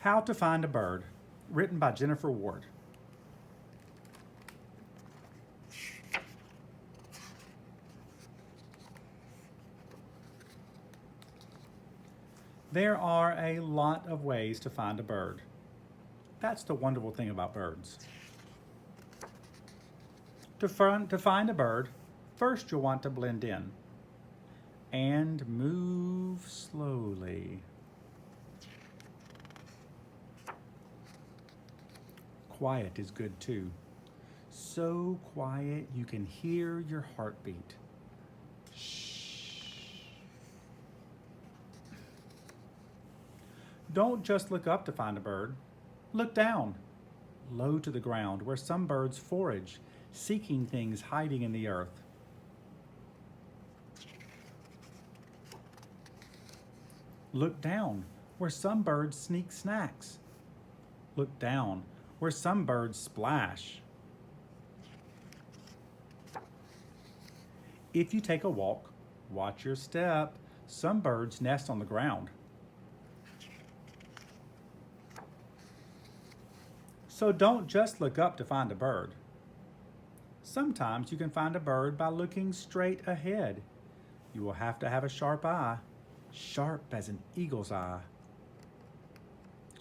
How to Find a Bird, written by Jennifer Ward. There are a lot of ways to find a bird. That's the wonderful thing about birds. To find a bird, first you'll want to blend in and move slowly. Quiet is good too. So quiet you can hear your heartbeat. Shh. Don't just look up to find a bird. Look down, low to the ground, where some birds forage, seeking things hiding in the earth. Look down, where some birds sneak snacks. Look down, where some birds splash. If you take a walk, watch your step. Some birds nest on the ground. So don't just look up to find a bird. Sometimes you can find a bird by looking straight ahead. You will have to have a sharp eye, sharp as an eagle's eye.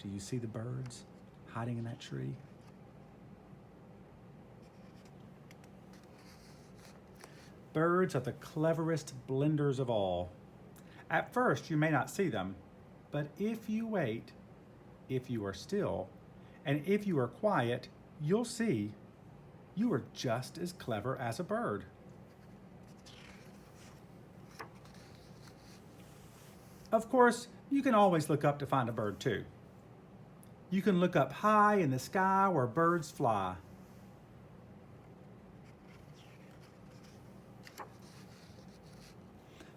Do you see the birds hiding in that tree? Birds are the cleverest blenders of all. At first, you may not see them, but if you wait, if you are still, and if you are quiet, you'll see you are just as clever as a bird. Of course, you can always look up to find a bird too. You can look up high in the sky where birds fly.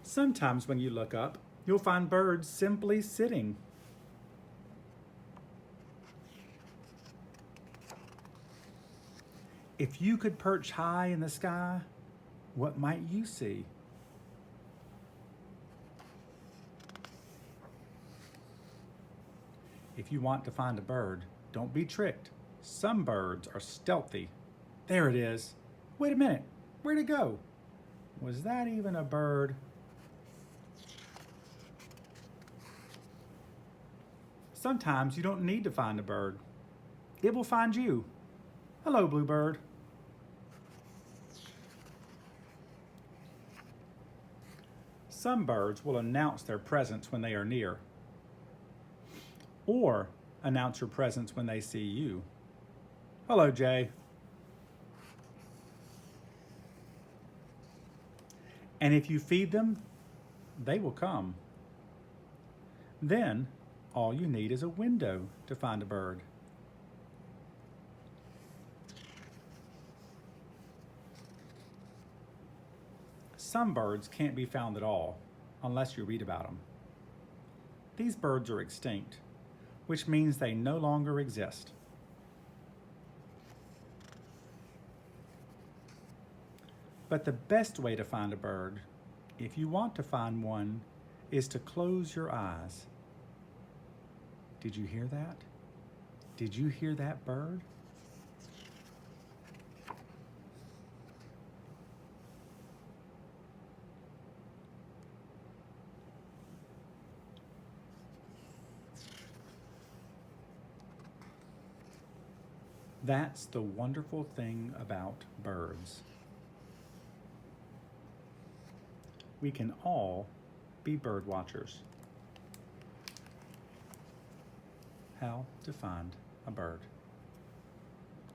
Sometimes when you look up, you'll find birds simply sitting. If you could perch high in the sky, what might you see? If you want to find a bird, don't be tricked. Some birds are stealthy. There it is. Wait a minute, where'd it go? Was that even a bird? Sometimes you don't need to find a bird. It will find you. Hello, bluebird. Some birds will announce their presence when they are near, or announce your presence when they see you. Hello, Jay. And if you feed them, they will come. Then, all you need is a window to find a bird. Some birds can't be found at all unless you read about them. These birds are extinct, which means they no longer exist. But the best way to find a bird, if you want to find one, is to close your eyes. Did you hear that? Did you hear that bird? That's the wonderful thing about birds. We can all be bird watchers. How to find a bird.